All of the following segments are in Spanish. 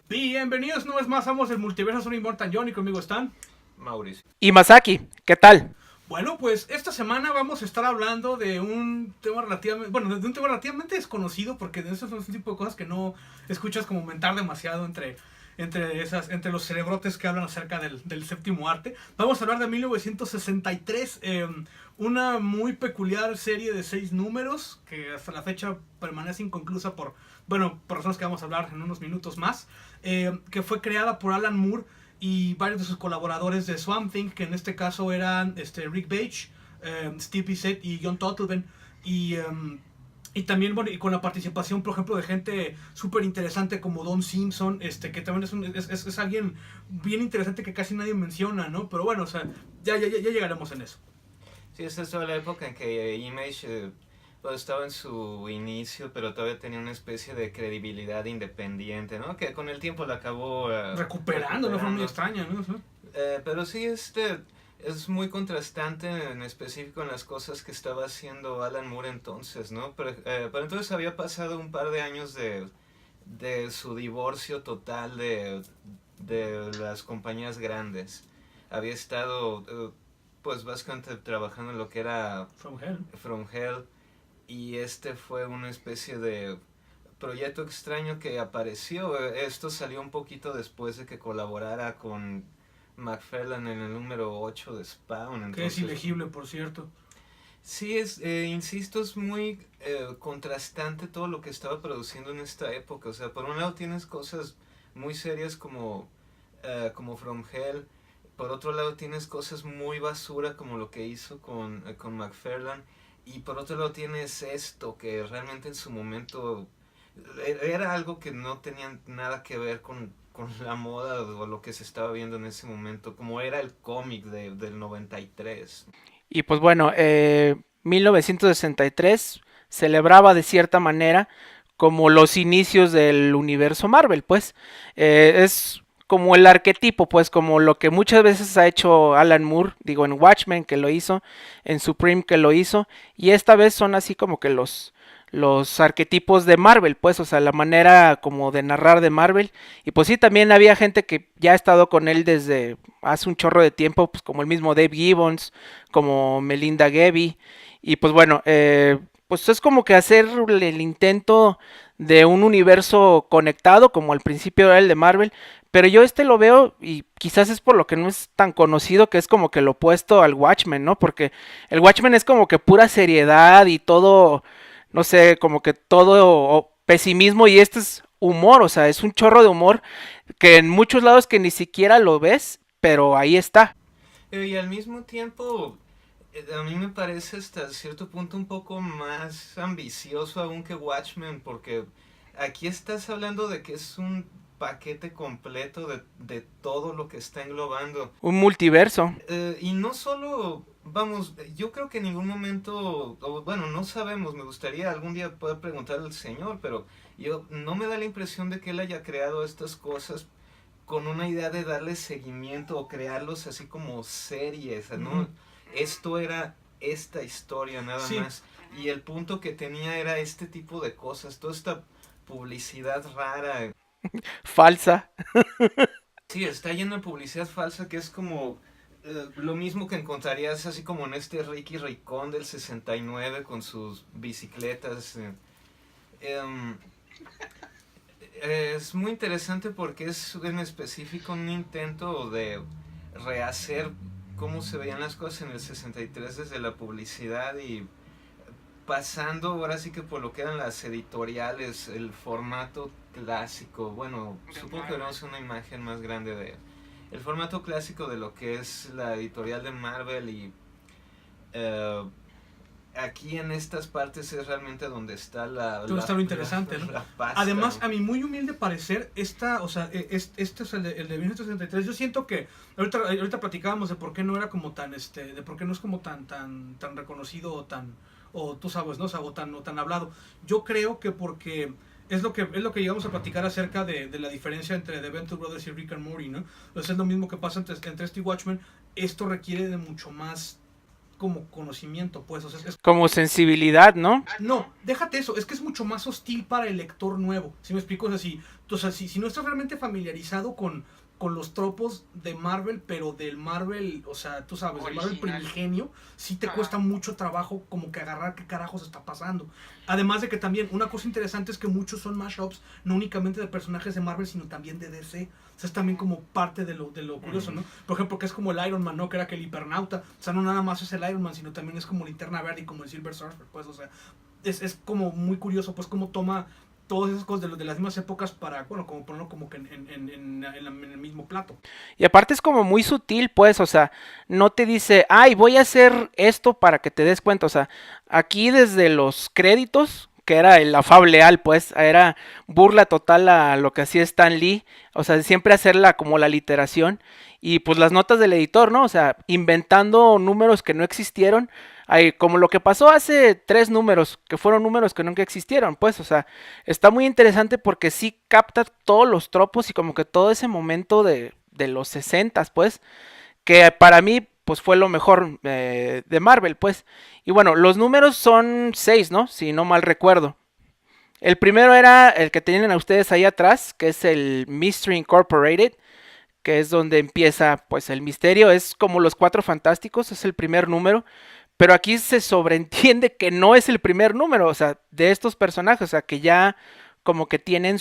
Bienvenidos una vez más, somos el Multiverso, soy Immortal John y conmigo están Mauricio y Masaki, ¿qué tal? Bueno, pues esta semana vamos a estar hablando de un tema relativamente desconocido, porque de esos son un tipo de cosas que no escuchas como comentar demasiado entre los cerebrotes que hablan acerca del séptimo arte. Vamos a hablar de 1963, una muy peculiar serie de 6 números que hasta la fecha permanece inconclusa por razones que vamos a hablar en unos minutos más, que fue creada por Alan Moore y varios de sus colaboradores de Swamp Thing, que en este caso eran Rick Veitch, Steve Bissette y John Totleben, y también, bueno, y con la participación, por ejemplo, de gente súper interesante como Don Simpson, que también es alguien bien interesante que casi nadie menciona, ¿no? Pero bueno, o sea, ya llegaremos en eso. Sí, esta es toda la época en que Image pues, estaba en su inicio, pero todavía tenía una especie de credibilidad independiente, ¿no? Que con el tiempo la acabó recuperando, no fue muy extraña, ¿no? Pero sí, es muy contrastante en específico en las cosas que estaba haciendo Alan Moore entonces, ¿no? Pero entonces había pasado un par de años de su divorcio total de las compañías grandes. Había estado, pues básicamente trabajando en lo que era From Hell, y fue una especie de proyecto extraño que apareció. Esto salió un poquito después de que colaborara con McFarlane en el número 8 de Spawn. Entonces, que es ilegible, por cierto. Sí, insisto, es muy contrastante todo lo que estaba produciendo en esta época. O sea, por un lado tienes cosas muy serias como From Hell. Por otro lado tienes cosas muy basura como lo que hizo con McFarlane. Y por otro lado tienes esto que realmente en su momento era algo que no tenía nada que ver con la moda o lo que se estaba viendo en ese momento, como era el cómic del 93. Y pues bueno, 1963 celebraba de cierta manera como los inicios del universo Marvel, pues es como el arquetipo, pues como lo que muchas veces ha hecho Alan Moore, digo en Watchmen que lo hizo, en Supreme que lo hizo, y esta vez son así como que los arquetipos de Marvel, pues, o sea, la manera como de narrar de Marvel. Y pues sí, también había gente que ya ha estado con él desde hace un chorro de tiempo, pues como el mismo Dave Gibbons, como Melinda Gevy. Y pues bueno, pues es como que hacer el intento de un universo conectado, como al principio era el de Marvel. Pero yo lo veo, y quizás es por lo que no es tan conocido, que es como que lo opuesto al Watchmen, ¿no? Porque el Watchmen es como que pura seriedad y todo, no sé, como que todo pesimismo, y este es humor, o sea, es un chorro de humor que en muchos lados que ni siquiera lo ves, pero ahí está. Y al mismo tiempo, a mí me parece hasta cierto punto un poco más ambicioso aún que Watchmen, porque aquí estás hablando de que es un paquete completo de todo lo que está englobando. Un multiverso. Y no solo, vamos, yo creo que en ningún momento, o bueno, no sabemos, me gustaría algún día poder preguntarle al señor, pero yo no me da la impresión de que él haya creado estas cosas con una idea de darle seguimiento o crearlos así como series, ¿no? Uh-huh. Esto era esta historia nada más, y el punto que tenía era este tipo de cosas, toda esta publicidad rara. Falsa. Sí, está lleno de publicidad falsa que es como lo mismo que encontrarías así como en Ricky Ricón del 69 con sus bicicletas. Es muy interesante porque es en específico un intento de rehacer cómo se veían las cosas en el 63 desde la publicidad, y pasando ahora sí que por lo que eran las editoriales, el formato clásico, bueno, supongo que veremos una imagen más grande de el formato clásico de lo que es la editorial de Marvel, y aquí en estas partes es realmente donde está está lo interesante, ¿no? Pasta, además, ¿no? A mi muy humilde parecer, este es el de 1963. Yo siento que ahorita platicábamos de por qué no era como tan de por qué no es como tan reconocido o tú sabes, ¿no? O sea, o tan hablado. Yo creo que porque es lo que llegamos a platicar acerca de la diferencia entre The Venture Brothers y Rick and Morty, ¿no? Entonces es lo mismo que pasa entre este y Watchmen. Esto requiere de mucho más como conocimiento, pues, o sea, es Como sensibilidad, ¿no? no, déjate eso, es que es mucho más hostil para el lector nuevo. ¿Sí me explico? O sea, si no estás realmente familiarizado con los tropos de Marvel, pero del Marvel, o sea, tú sabes, del Marvel Original. primigenio, sí te Ajá. cuesta mucho trabajo como que agarrar qué carajos está pasando. Además de que también, una cosa interesante es que muchos son mashups, no únicamente de personajes de Marvel, sino también de DC. O sea, es también como parte de lo curioso, ¿no? Por ejemplo, que es como el Iron Man, ¿no? Que era que el hipernauta. O sea, no nada más es el Iron Man, sino también es como Linterna Verde y como el Silver Surfer, pues, o sea, es como muy curioso, pues, cómo toma todas esas cosas de las mismas épocas para, bueno, como ponerlo como que en el mismo plato. Y aparte es como muy sutil, pues, o sea, no te dice, ay, voy a hacer esto para que te des cuenta, o sea, aquí desde los créditos, que era el afable Al, pues, era burla total a lo que hacía Stan Lee, o sea, siempre hacerla como la literación, y pues las notas del editor, ¿no? O sea, inventando números que no existieron, como lo que pasó hace 3 números, que fueron números que nunca existieron, pues, o sea, está muy interesante porque sí capta todos los tropos y como que todo ese momento de los 60, pues, que para mí, pues, fue lo mejor de Marvel, pues. Y bueno, los números son 6, ¿no? Si no mal recuerdo. El primero era el que tienen a ustedes ahí atrás, que es el Mystery Incorporated, que es donde empieza, pues, el misterio. Es como los Cuatro Fantásticos, es el primer número. Pero aquí se sobreentiende que no es el primer número, o sea, de estos personajes, o sea, que ya como que tienen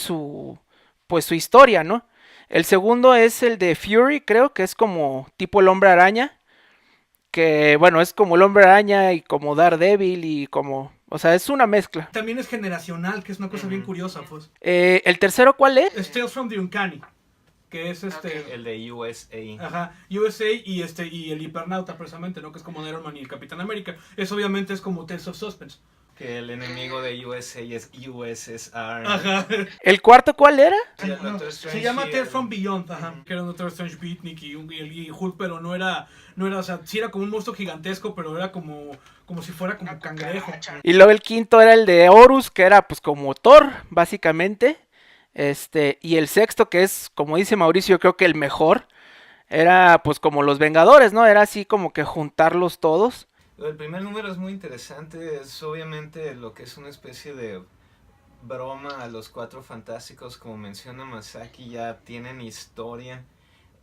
pues su historia, ¿no? El segundo es el de Fury, creo que es como tipo el Hombre Araña, que bueno, es como el Hombre Araña y como Daredevil y como, o sea, es una mezcla. También es generacional, que es una cosa bien curiosa, pues. ¿El tercero cuál es? Es Tales from the Uncanny, que es El de USA. Ajá, USA y el hipernauta precisamente, ¿no? Que es como Iron Man y el Capitán América. Eso obviamente es como Tales of Suspense. Que el enemigo de USA es USSR. Ajá. ¿El cuarto cuál era? Sí, el No, Doctor se Strange llama y Tales el- from Beyond, ajá, que era un Doctor Strange Beatnik y Hulk, pero no era, o sea, sí era como un monstruo gigantesco, pero era como si fuera como Una cangrejo. cucaracha. Y luego el quinto era el de Horus, que era pues como Thor, básicamente. Y el sexto, que es, como dice Mauricio, yo creo que el mejor, era pues como los Vengadores, ¿no? Era así como que juntarlos todos. El primer número es muy interesante, es obviamente lo que es una especie de broma a los Cuatro Fantásticos, como menciona Masaki, ya tienen historia,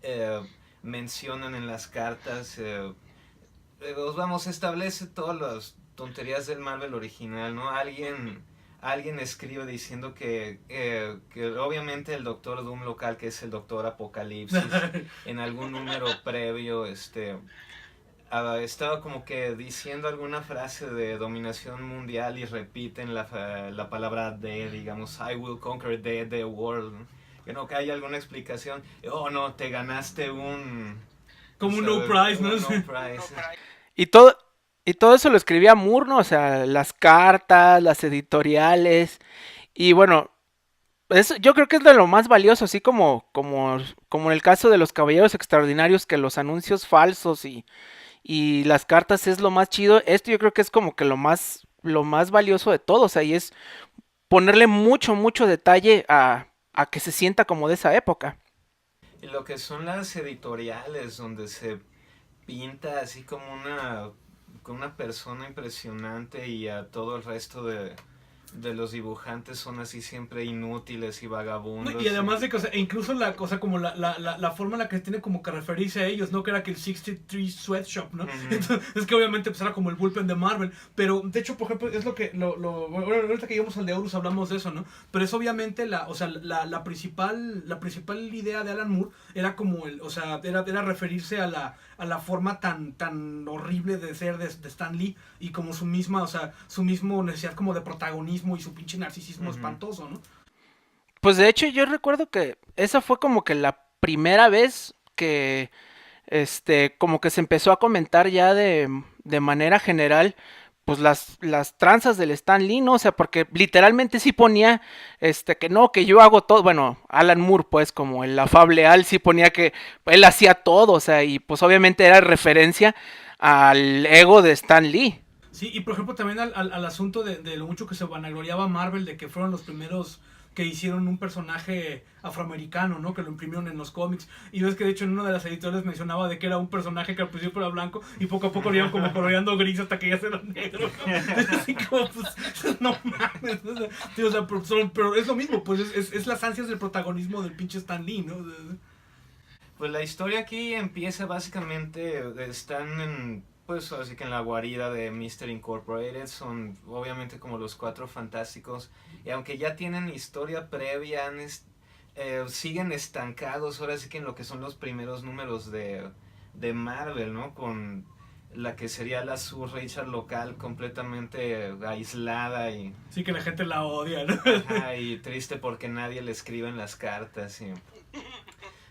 eh, mencionan en las cartas, vamos, establece todas las tonterías del Marvel original, ¿no? Alguien escribe diciendo que obviamente el Doctor Doom local, que es el Doctor Apocalipsis, en algún número previo, estaba como que diciendo alguna frase de dominación mundial y repiten la palabra de, digamos, I will conquer the world, ¿no? Que no que haya alguna explicación. Oh, no, te ganaste Como un o no sea, prize, ¿no? un no No, prize. pero- Y todo, y todo eso lo escribía Moore, ¿no? O sea, las cartas, las editoriales. Y bueno, eso yo creo que es de lo más valioso, así como en el caso de los Caballeros Extraordinarios, que los anuncios falsos y las cartas es lo más chido. Esto yo creo que es como que lo más valioso de todo. O sea, y es ponerle mucho, mucho detalle a que se sienta como de esa época. Y lo que son las editoriales, donde se pinta así como una persona impresionante y a todo el resto de los dibujantes son así siempre inútiles y vagabundos. No, y además de que, o sea, incluso la cosa como la forma en la que tiene como que referirse a ellos, ¿no? Que era que el 63 Sweatshop, ¿no? Ujú. Entonces, es que obviamente pues era como el bullpen de Marvel, pero de hecho, por ejemplo, es lo que, bueno, ahorita que llegamos al de Horus hablamos de eso, ¿no? Pero es obviamente la principal idea de Alan Moore era como o sea, era referirse a la forma tan horrible de ser de Stan Lee y como su misma, o sea, su mismo necesidad como de protagonismo y su pinche narcisismo Ujú. espantoso, ¿no? Pues de hecho yo recuerdo que esa fue como que la primera vez que como que se empezó a comentar ya de manera general pues las tranzas del Stan Lee, ¿no? O sea, porque literalmente sí ponía que no, que yo hago todo, bueno, Alan Moore pues como el afable Al sí ponía que él hacía todo, o sea, y pues obviamente era referencia al ego de Stan Lee. Sí, y por ejemplo también al asunto de lo mucho que se vanagloriaba Marvel, de que fueron los primeros que hicieron un personaje afroamericano, ¿no? Que lo imprimieron en los cómics. Y ves que de hecho en una de las editoriales mencionaba de que era un personaje que al principio era blanco y poco a poco lo iban como coloreando gris hasta que ya se era negro, ¿no? Así como, pues, no mames. O sea, pero es lo mismo, pues es las ansias del protagonismo del pinche Stan Lee, ¿no? Pues la historia aquí empieza básicamente, están en, pues así que en la guarida de Mr. Incorporated, son obviamente como los Cuatro Fantásticos, y aunque ya tienen historia previa, siguen estancados ahora sí que en lo que son los primeros números de Marvel, ¿no? Con la que sería la Sue Richard local completamente aislada y... Sí, que la gente la odia, ¿no? Ajá, y triste porque nadie le escribe en las cartas y...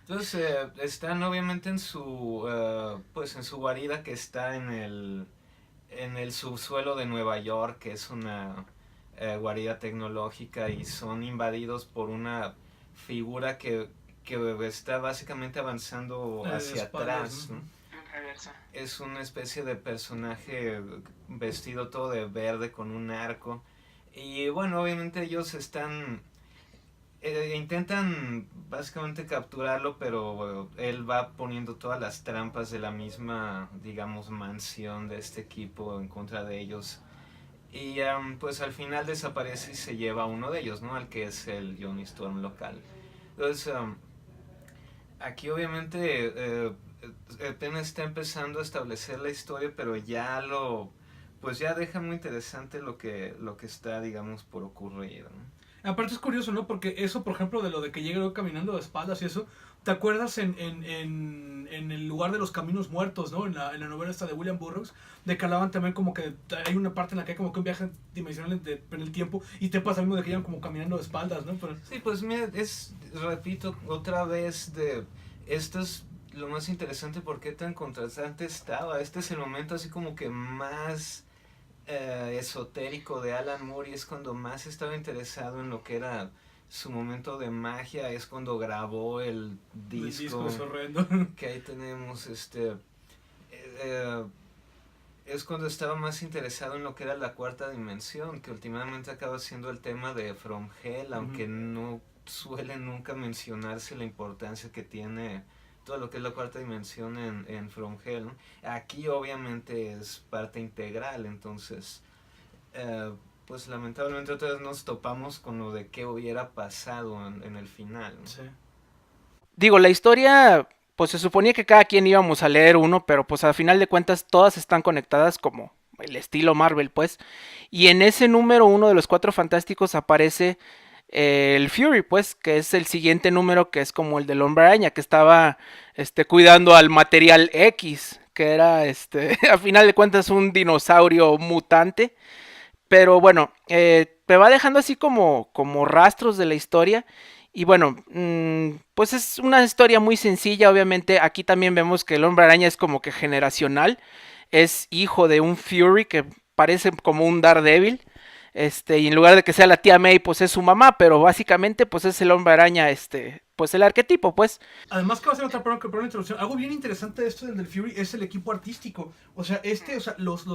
Entonces están obviamente en su pues en su guarida que está en el subsuelo de Nueva York, que es una guarida tecnológica, y son invadidos por una figura que está básicamente avanzando hacia atrás, ¿no? Es una especie de personaje vestido todo de verde con un arco, y bueno, obviamente ellos están... intentan básicamente capturarlo, pero él va poniendo todas las trampas de la misma, digamos, mansión de este equipo en contra de ellos. Y pues al final desaparece y se lleva a uno de ellos, ¿no? Al que es el Johnny Storm local. Entonces, aquí obviamente apenas está empezando a establecer la historia, pero pues ya deja muy interesante lo que está, digamos, por ocurrir, ¿no? Aparte es curioso, ¿no? Porque eso, por ejemplo, de lo de que llega caminando de espaldas y eso, ¿te acuerdas en el lugar de los caminos muertos, ¿no? En la novela esta de William Burroughs, de que hablaban también como que hay una parte en la que hay como que un viaje dimensional en el tiempo, y te pasa lo mismo de que llegan como caminando de espaldas, ¿no? Pero... Sí, pues mira, repito, otra vez esto es lo más interesante, porque tan contrastante estaba. Este es el momento así como que más... esotérico de Alan Moore, y es cuando más estaba interesado en lo que era su momento de magia. Es cuando grabó el disco es horrendo. que ahí tenemos, es cuando estaba más interesado en lo que era la cuarta dimensión, que últimamente acaba siendo el tema de From Hell, aunque no suele nunca mencionarse la importancia que tiene todo lo que es la cuarta dimensión en From Hell, ¿no? Aquí obviamente es parte integral, entonces pues lamentablemente otra vez nos topamos con lo de qué hubiera pasado en el final, ¿no? Sí. Digo, la historia, pues se suponía que cada quien íbamos a leer uno, pero pues al final de cuentas todas están conectadas como el estilo Marvel, pues. Y en ese número uno de los Cuatro Fantásticos aparece el Fury, pues, que es el siguiente número, que es como el del Hombre Araña, que estaba cuidando al material X, que era a final de cuentas un dinosaurio mutante. Pero bueno, te va dejando así como rastros de la historia. Y bueno, pues es una historia muy sencilla. Obviamente aquí también vemos que el Hombre Araña es como que generacional. Es hijo de un Fury que parece como un Daredevil. Y en lugar de que sea la tía May, pues es su mamá, pero básicamente pues es el Hombre Araña, pues el arquetipo, pues. Además que va a ser otra prueba una introducción. Algo bien interesante de esto del Fury es el equipo artístico. O sea, los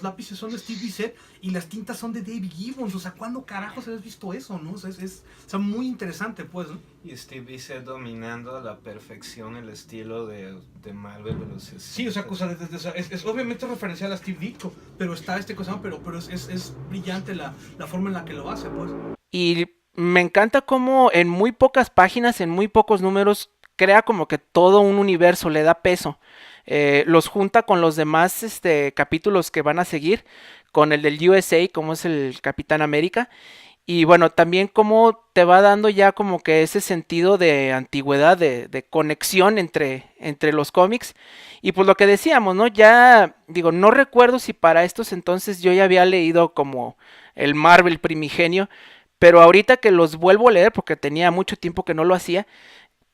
lápices son de Steve Bissett y las tintas son de David Gibbons. O sea, ¿cuándo carajos has visto eso, no? O sea, es muy interesante, pues, ¿no? Y Steve Bissett dominando a la perfección el estilo de Marvel de los 60. Sí, o sea, es obviamente referencial a Steve Ditko, pero está pero es brillante la forma en la que lo hace, pues. Y me encanta cómo en muy pocas páginas, en muy pocos números, crea como que todo un universo, le da peso. Los junta con los demás capítulos que van a seguir, con el del USA, como es el Capitán América. Y bueno, también como te va dando ya como que ese sentido de antigüedad, de conexión entre los cómics. Y pues lo que decíamos, ¿no? Ya, digo, no recuerdo si para estos entonces yo ya había leído como el Marvel primigenio, pero ahorita que los vuelvo a leer, porque tenía mucho tiempo que no lo hacía,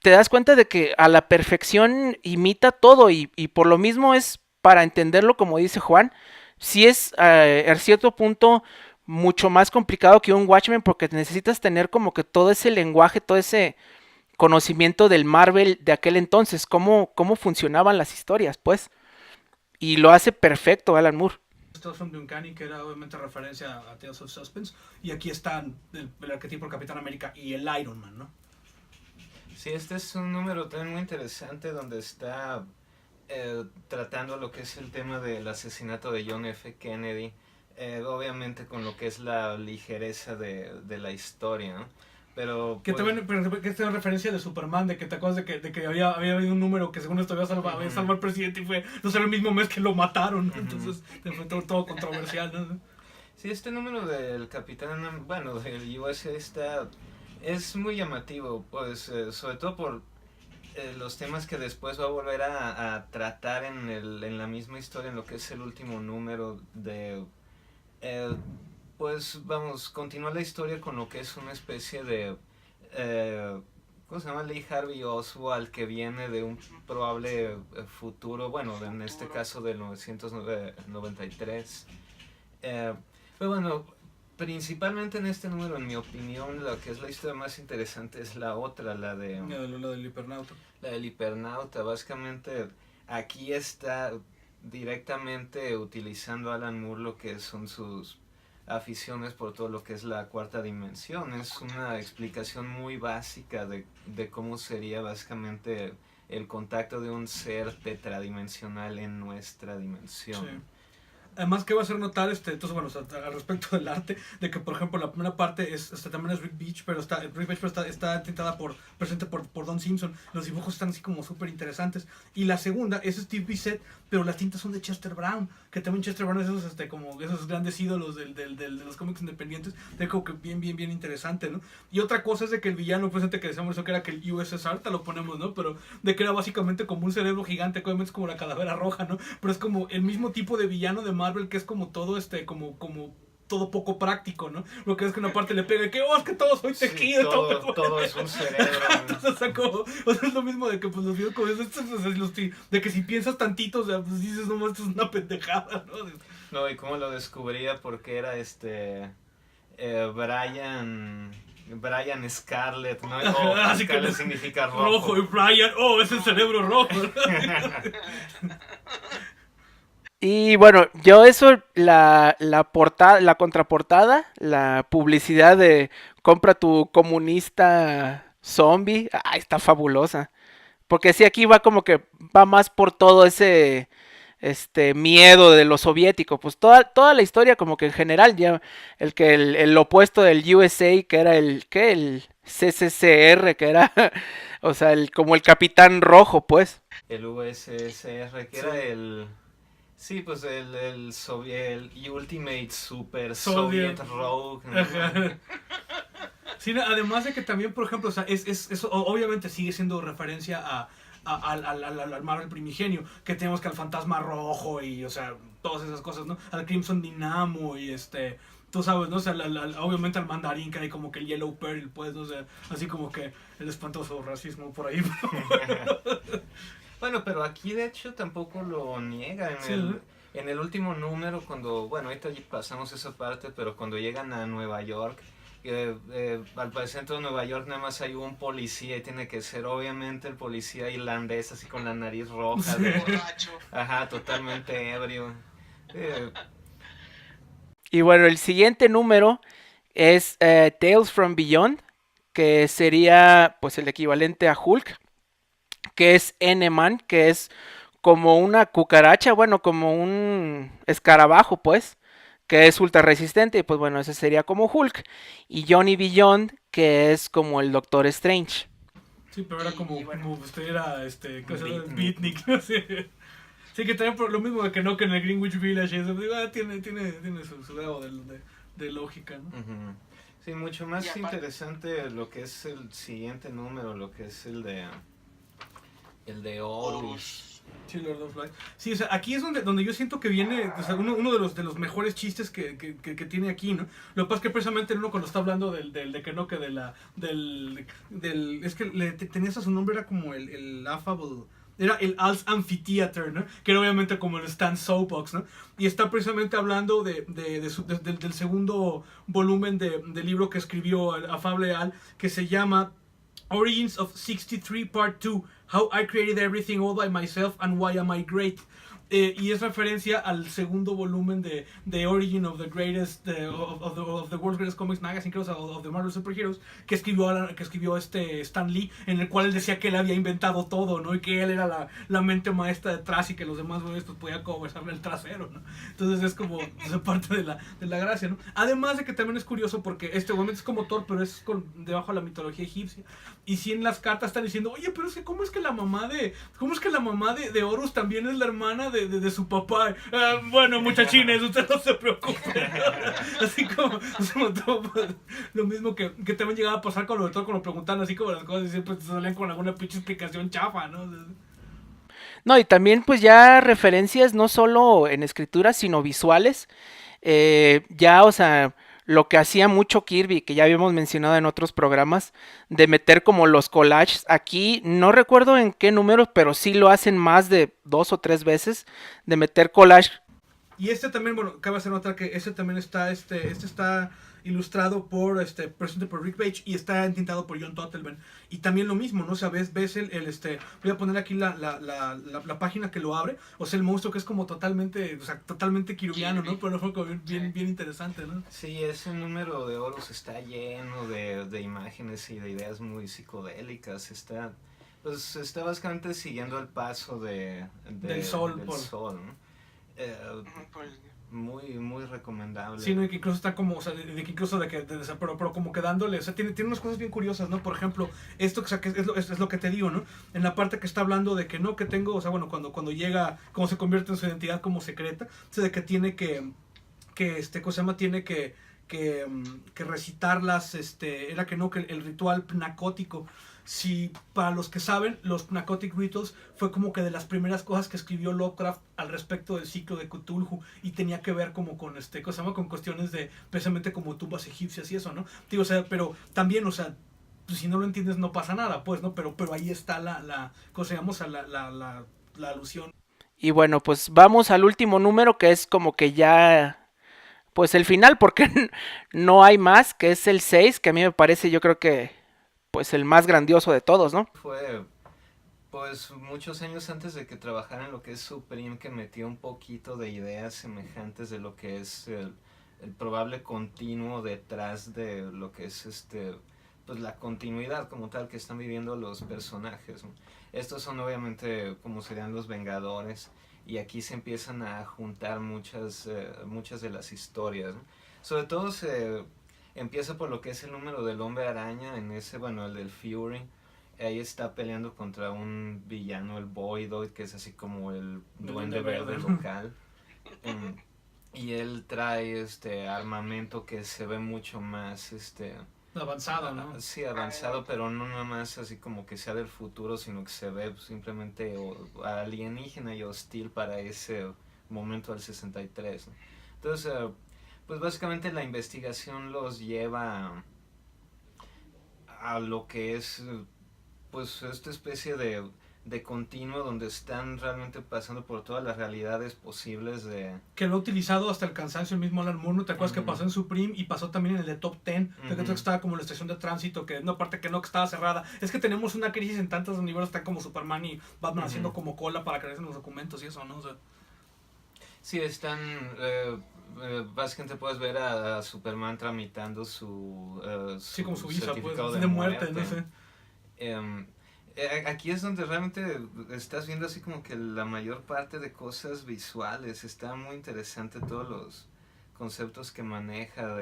te das cuenta de que a la perfección imita todo, y por lo mismo es, para entenderlo, como dice Juan, sí es a cierto punto mucho más complicado que un Watchmen, porque necesitas tener como que todo ese lenguaje, todo ese conocimiento del Marvel de aquel entonces, cómo funcionaban las historias, pues. Y lo hace perfecto Alan Moore. Tales from the Uncanny, que era obviamente referencia a Tales of Suspense. Y aquí están el arquetipo del Capitán América y el Iron Man, ¿no? Sí, este es un número también muy interesante donde está tratando lo que es el tema del asesinato de John F. Kennedy, obviamente con lo que es la ligereza de la historia, ¿no? Pero que pues, también, pero que esta es referencia de Superman, de que te acuerdas de que había habido un número que según esto había salvado al presidente y fue, no sé, el mismo mes que lo mataron, entonces fue todo controversial, ¿no? Sí, este número del Capitán, bueno, del USA es muy llamativo, pues sobre todo por los temas que después va a volver a tratar en la misma historia, en lo que es el último número de... pues vamos, continúa la historia con lo que es una especie de... ¿cómo se llama? Lee Harvey Oswald, que viene de un probable futuro, bueno, en este caso del 1993. Pero bueno, principalmente en este número, en mi opinión, lo que es la historia más interesante es la otra, la del hipernauta. La del hipernauta. Básicamente aquí está directamente utilizando Alan Moore lo que son sus aficiones por todo lo que es la cuarta dimensión. Es una explicación muy básica de cómo sería básicamente el contacto de un ser tetradimensional en nuestra dimensión. Sí. Además, que va a hacer notar, entonces, bueno, al respecto del arte, de que, por ejemplo, la primera parte también es Rick Beach, pero está tintada presente por Don Simpson. Los dibujos están así como súper interesantes. Y la segunda es Steve Bissett, pero las tintas son de Chester Brown, que también Chester Brown es esos grandes ídolos de los cómics independientes, de como que bien interesante, ¿no? Y otra cosa es de que el villano presente que decíamos eso, que era que el USSR, te lo ponemos, ¿no? Pero de que era básicamente como un cerebro gigante, que obviamente es como la calavera roja, ¿no? Pero es como el mismo tipo de villano de Marvel, que es como todo como todo poco práctico, ¿no? Lo que es que una parte le pega y que, es que todo soy tejido, sí, todo es un cerebro. Entonces, es lo mismo de que pues los videos como de que si piensas tantito, o sea, pues dices, no, esto es una pendejada, ¿no? No, y cómo lo descubría, porque era Brian Scarlett, ¿no? Así Scarlett que significa rojo. Rojo, y Brian, es el cerebro rojo. Y bueno, yo eso, la portada, la contraportada, la publicidad de compra tu comunista zombie, está fabulosa. Porque sí, aquí va como que va más por todo ese miedo de lo soviético. Pues toda la historia como que en general, ya el opuesto del USA, que era el CCCR, que era, o sea, como el Capitán Rojo, pues. El USSR, que era el... Sí, pues el Ultimate Super Soviet Rogue, ¿no? Sí, además de que también, por ejemplo, o sea, eso obviamente sigue siendo referencia al Marvel primigenio, que tenemos que al Fantasma Rojo y, o sea, todas esas cosas, ¿no? Al Crimson Dynamo y tú sabes, ¿no? O sea, obviamente al Mandarín, que hay como que el Yellow Peril, pues, ¿no? O sea, así como que el espantoso racismo por ahí. Bueno, pero aquí de hecho tampoco lo niega en el último número, cuando, bueno, ahorita pasamos esa parte, pero cuando llegan a Nueva York, al centro de Nueva York nada más hay un policía y tiene que ser obviamente el policía irlandés, así con la nariz roja, borracho. Ajá, totalmente ebrio. Y bueno, el siguiente número es Tales from Beyond, que sería pues el equivalente a Hulk, que es N-Man, que es como una cucaracha, bueno, como un escarabajo, pues, que es ultra resistente, y pues bueno, ese sería como Hulk. Y Johnny Beyond, que es como el Doctor Strange. Sí, pero era como usted era, Beatnik. ¿no? Sí, que también por lo mismo que no que en el Greenwich Village, eso, tiene su grado de lógica, ¿no? Uh-huh. Sí, mucho más interesante lo que es el siguiente número, lo que es el de Horus. Sí, Lord of Light. Sí, o sea, aquí es donde yo siento que viene, o sea, uno de los mejores chistes que tiene aquí, ¿no? Lo que pasa es que precisamente uno cuando está hablando es que tenías a su nombre, era como el Affable, era el Al's Amphitheater, ¿no? Que era obviamente como el Stan Soapbox, ¿no? Y está precisamente hablando del segundo volumen del libro que escribió el afable Al, que se llama Origins of 63 Part 2, How I Created Everything All by Myself and Why Am I Great. y es referencia al segundo volumen de The Origin of the Greatest of the World's Greatest Comics Magazine, creo, of the Marvel Superheroes, que escribió Stan Lee, en el cual él decía que él había inventado todo, ¿no? Y que él era la mente maestra detrás y que los demás güeyes pues podían conversarle el trasero, ¿no? Entonces es como esa parte de la gracia, ¿no? Además de que también es curioso porque obviamente es como Thor, pero es debajo de la mitología egipcia. Y si en las cartas están diciendo, oye, pero es que ¿cómo es que la mamá de Horus también es la hermana de su papá? Bueno, muchachines, usted no se preocupe. Así como todo, lo mismo que también llegaba a pasar con lo de todo, cuando preguntaban así como las cosas y siempre te salían con alguna pinche explicación chafa, ¿no? No, y también pues ya referencias no solo en escritura, sino visuales. Ya, o sea, lo que hacía mucho Kirby, que ya habíamos mencionado en otros programas, de meter como los collages. Aquí no recuerdo en qué números, pero sí lo hacen más de 2 o 3 veces, de meter collage. Y también, bueno, cabe hacer nota que también está, está ilustrado presente por Rick Page y está entintado por John Totelman. Y también lo mismo, ¿no? O sea, ves voy a poner aquí la página que lo abre, o sea, el monstruo que es como totalmente, o sea, totalmente kirubiano, ¿no? Pero fue como bien interesante, ¿no? Sí, ese número de Horus está lleno de imágenes y de ideas muy psicodélicas, pues está básicamente siguiendo el paso del sol, ¿no? Muy recomendable. Sí, no, y que incluso está como, o sea, pero como que dándole, o sea, tiene unas cosas bien curiosas, ¿no? Por ejemplo, o sea, que es lo que te digo, ¿no? En la parte que está hablando de que no, que tengo, o sea, bueno, cuando llega, como se convierte en su identidad como secreta, o sea, de que tiene ¿cómo se llama? Tiene que recitar era que no, que el ritual narcótico. Si para los que saben, los Narcotic Rituals fue como que de las primeras cosas que escribió Lovecraft al respecto del ciclo de Cthulhu, y tenía que ver como con ¿cómo se llama? Con cuestiones de precisamente como tumbas egipcias y eso, ¿no? Digo, o sea, pero también, o sea, pues, si no lo entiendes no pasa nada, pues, ¿no? Pero ahí está ¿cómo se llama? O sea, la alusión. Y bueno, pues vamos al último número, que es como que ya, pues el final, porque no hay más, que es el 6, que a mí me parece, yo creo que, pues el más grandioso de todos, ¿no? Fue pues muchos años antes de que trabajara en lo que es Supreme, que metió un poquito de ideas semejantes de lo que es el probable continuo detrás de lo que es pues la continuidad como tal que están viviendo los personajes, ¿no? Estos son obviamente como serían los Vengadores, y aquí se empiezan a juntar muchas de las historias, ¿no? Sobre todo se empieza por lo que es el número del Hombre Araña, bueno, el del Fury. Ahí está peleando contra un villano, el Voidoid, que es así como el duende verde local. Y él trae armamento que se ve mucho más Avanzado, ¿no? Sí, avanzado, pero no nada más así como que sea del futuro, sino que se ve simplemente alienígena y hostil para ese momento del 63, ¿no? Entonces, pues básicamente la investigación los lleva a lo que es pues esta especie de continuo donde están realmente pasando por todas las realidades posibles de... Que lo ha utilizado hasta el cansancio el mismo Alan Moore, ¿no te acuerdas que pasó en Supreme y pasó también en el de Top 10? Que estaba como la estación de tránsito, que no, aparte que no, que estaba cerrada. Es que tenemos una crisis en tantos universos, están como Superman y Batman haciendo como cola para creerse en los documentos y eso, ¿no? O sea, sí, están... básicamente puedes ver a Superman tramitando su sí, como su visa, certificado pues, de muerte, no sé. Aquí es donde realmente estás viendo así como que la mayor parte de cosas visuales. Está muy interesante todos los conceptos que maneja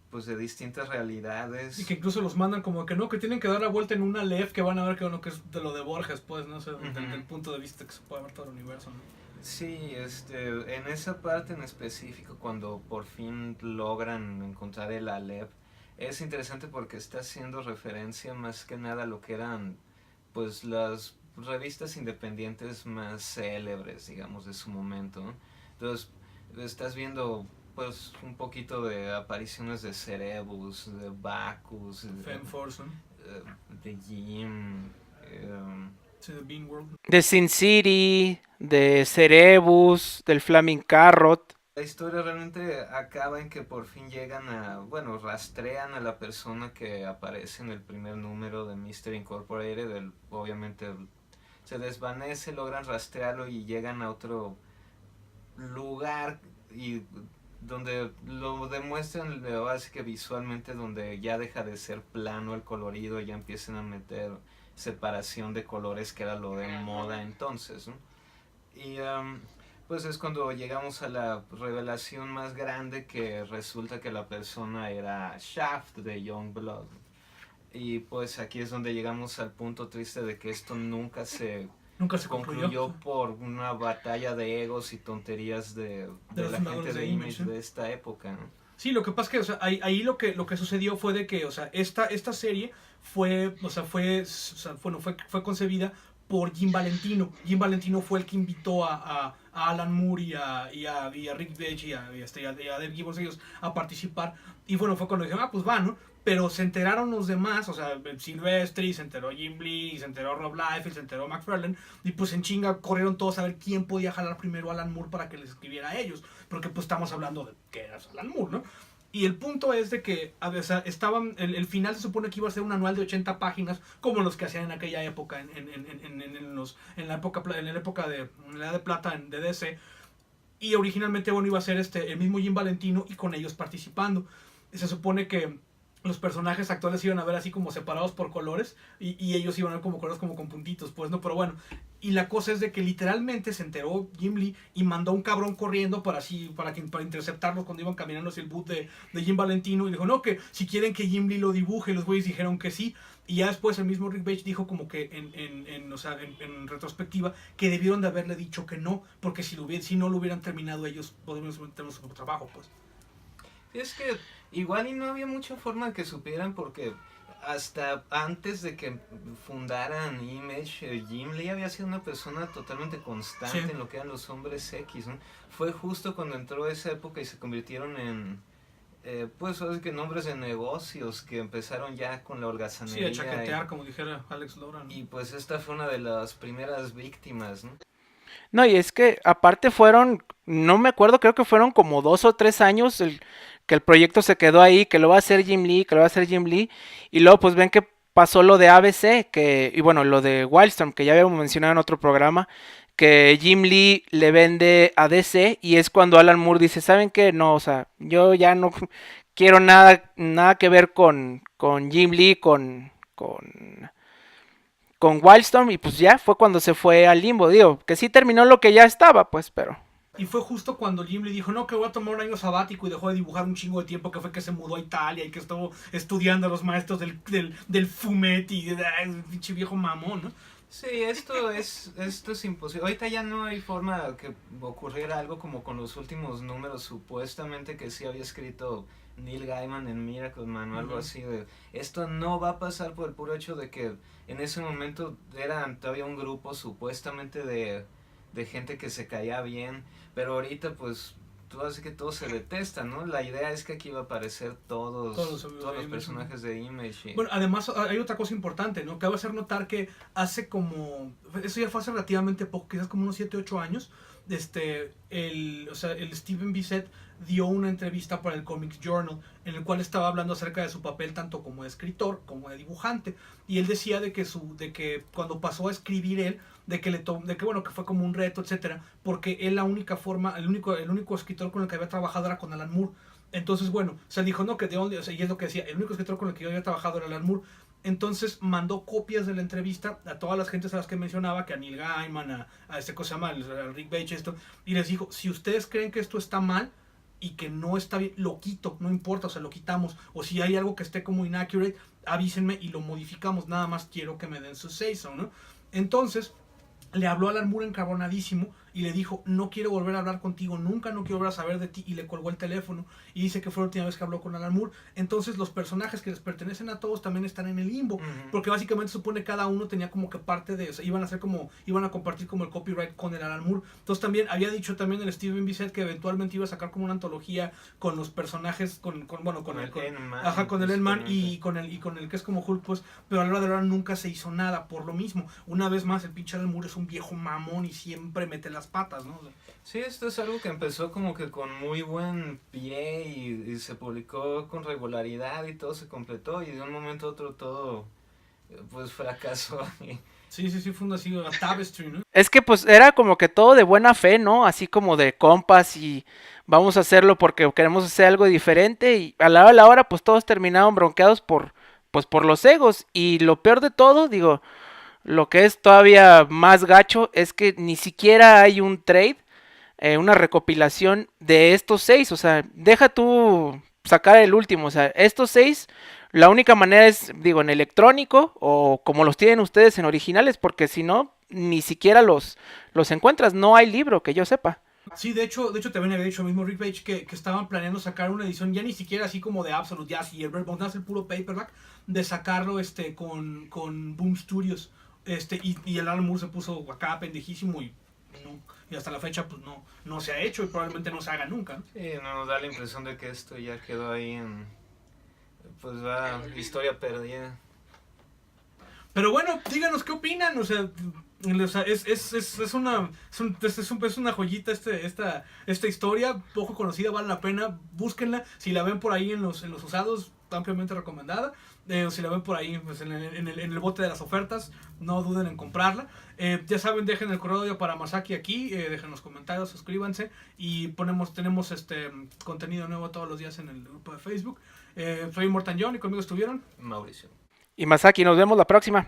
pues de distintas realidades. Y que incluso los mandan como que no, que tienen que dar la vuelta en una Aleph, que van a ver que uno que es de lo de Borges, pues, no sé, desde el punto de vista que se puede ver todo el universo, ¿no? Sí, en esa parte en específico, cuando por fin logran encontrar el Aleph, es interesante porque está haciendo referencia más que nada a lo que eran pues las revistas independientes más célebres, digamos, de su momento, ¿no? Entonces estás viendo pues un poquito de apariciones de Cerebus, de Bacchus, Femforce, ¿no? de Jim, sí, de Bean World, de Sin City, de Cerebus, del Flaming Carrot. La historia realmente acaba en que por fin llegan bueno, rastrean a la persona que aparece en el primer número de Mystery Incorporated, obviamente se desvanece, logran rastrearlo y llegan a otro lugar y donde lo demuestran así que visualmente, donde ya deja de ser plano el colorido, ya empiezan a meter separación de colores, que era lo de moda entonces, ¿no? Y pues es cuando llegamos a la revelación más grande, que resulta que la persona era Shaft de Youngblood. Y pues aquí es donde llegamos al punto triste de que esto nunca se concluyó por una batalla de egos y tonterías de la gente de Image de esta época, ¿no? Sí, lo que pasa es que, o sea, ahí lo que sucedió fue de que, o sea, esta serie fue fue concebida por Jim Valentino. Jim Valentino fue el que invitó a Alan Moore y a Rick Veitch y a Dave Gibbons, ellos, a participar. Y bueno, fue cuando dijeron, pues va, ¿no? Pero se enteraron los demás, o sea, Silvestri, se enteró Jim Lee, se enteró Rob Liefeld, se enteró McFarlane, y pues en chinga corrieron todos a ver quién podía jalar primero a Alan Moore para que les escribiera a ellos, porque pues estamos hablando de que era Alan Moore, ¿no? Y el punto es de que, o sea, el final se supone que iba a ser un anual de 80 páginas, como los que hacían en aquella época, en la época de la edad de plata de DC. Y originalmente, bueno, iba a ser el mismo Jim Valentino y con ellos participando. Se supone que los personajes actuales iban a ver así como separados por colores y ellos iban a ver como colores como con puntitos, pues, ¿no? Pero bueno, y la cosa es de que literalmente se enteró Jim Lee y mandó a un cabrón corriendo para interceptarlos cuando iban caminando hacia el boot de Jim Valentino, y dijo, no, que si quieren que Jim Lee lo dibuje, los güeyes dijeron que sí. Y ya después el mismo Rick Veitch dijo como que en retrospectiva que debieron de haberle dicho que no, porque si no lo hubieran terminado ellos, podríamos tener su trabajo, pues. Es que igual y no había mucha forma de que supieran, porque hasta antes de que fundaran Image, Jim Lee había sido una persona totalmente constante en lo que eran los hombres X, ¿no? Fue justo cuando entró esa época y se convirtieron en, pues, sabes que nombres de negocios que empezaron ya con la holgazanería. Sí, a chaquetear, como dijera Alex Lora, ¿no? Y pues esta fue una de las primeras víctimas, ¿no? No, y es que aparte no me acuerdo, creo que fueron como 2 o 3 años que el proyecto se quedó ahí, que lo va a hacer Jim Lee, que lo va a hacer Jim Lee, y luego pues ven que pasó lo de ABC, y bueno, lo de Wildstorm, que ya habíamos mencionado en otro programa, que Jim Lee le vende a DC, y es cuando Alan Moore dice, ¿saben qué? No, o sea, yo ya no quiero nada que ver con Jim Lee, con Wildstorm, y pues ya fue cuando se fue al limbo, digo, que sí terminó lo que ya estaba, pues, pero... Y fue justo cuando Jim le dijo, no, que voy a tomar un año sabático, y dejó de dibujar un chingo de tiempo, que fue que se mudó a Italia y que estuvo estudiando a los maestros del Fumetti, pinche viejo mamón, ¿no? Sí, esto es imposible. Ahorita ya no hay forma que ocurriera algo como con los últimos números, supuestamente que sí había escrito Neil Gaiman en Miracle Man o algo así. Esto no va a pasar por el puro hecho de que en ese momento eran todavía un grupo supuestamente de gente que se caía bien, pero ahorita pues así que todos se detestan, ¿no? La idea es que aquí va a aparecer todos los personajes de Image. Bueno, además hay otra cosa importante, ¿no? Que va a hacer notar que eso ya fue hace relativamente poco, quizás como unos 7, 8 años, el Steven Bissett dio una entrevista para el Comics Journal en el cual estaba hablando acerca de su papel tanto como de escritor como de dibujante, y él decía de que cuando pasó a escribir él, que fue como un reto, etcétera, porque él la única forma, el único escritor con el que había trabajado era con Alan Moore. Entonces, bueno, o sea, dijo, no, que y es lo que decía, el único escritor con el que yo había trabajado era Alan Moore. Entonces mandó copias de la entrevista a todas las gentes a las que mencionaba, que a Neil Gaiman, a este cosa se llama, a Rick Veitch, y les dijo, si ustedes creen que esto está mal y que no está bien, lo quito, no importa, o sea, lo quitamos, o si hay algo que esté como inaccurate, avísenme y lo modificamos, nada más quiero que me den su say-so, ¿no? Entonces le habló a Alan Moore encabronadísimo y le dijo, no quiero volver a hablar contigo nunca, no quiero volver a saber de ti, y le colgó el teléfono, y dice que fue la última vez que habló con Alan Moore. Entonces los personajes que les pertenecen a todos también están en el limbo, porque básicamente supone cada uno tenía como que parte de, o sea, iban a compartir como el copyright con el Alan Moore. Entonces también había dicho también el Steven Bissett que eventualmente iba a sacar como una antología con los personajes, con el Ant-Man y con el que es como Hulk, pues, pero a la hora de la hora nunca se hizo nada por lo mismo. Una vez más, el pinche Alan Moore es un viejo mamón y siempre mete las patas, ¿no? Sí, esto es algo que empezó como que con muy buen pie y se publicó con regularidad y todo se completó, y de un momento a otro todo pues fracasó. Sí, sí, sí, fue así, a Tapestry, ¿no? Es que pues era como que todo de buena fe, ¿no? Así como de compas y vamos a hacerlo porque queremos hacer algo diferente y a la hora de la hora pues todos terminaron bronqueados pues por los egos y lo peor de todo, digo, lo que es todavía más gacho es que ni siquiera hay un trade, una recopilación de estos 6, o sea, deja tú sacar el último, o sea, estos 6, la única manera es, digo, en electrónico o como los tienen ustedes en originales, porque si no, ni siquiera los encuentras, no hay libro que yo sepa. Sí, de hecho también había dicho el mismo Rick Page que estaban planeando sacar una edición ya ni siquiera así como de Absolute Jazz y el Red Bones, el puro paperback, de sacarlo con Boom Studios. Y el Alan Moore se puso acá pendejísimo y hasta la fecha pues no se ha hecho y probablemente no se haga nunca, ¿no? Sí, nos da la impresión de que esto ya quedó ahí en, pues va, historia perdida. Pero bueno, díganos qué opinan, o sea, es una joyita esta historia, poco conocida, vale la pena, búsquenla, si la ven por ahí en los usados, ampliamente recomendada, o si la ven por ahí pues, en el bote de las ofertas, no duden en comprarla. Ya saben, dejen el correo para Masaki aquí, dejen los comentarios, suscríbanse y tenemos contenido nuevo todos los días en el grupo de Facebook. Soy Mortan John y conmigo estuvieron Mauricio. Y Masaki, nos vemos la próxima.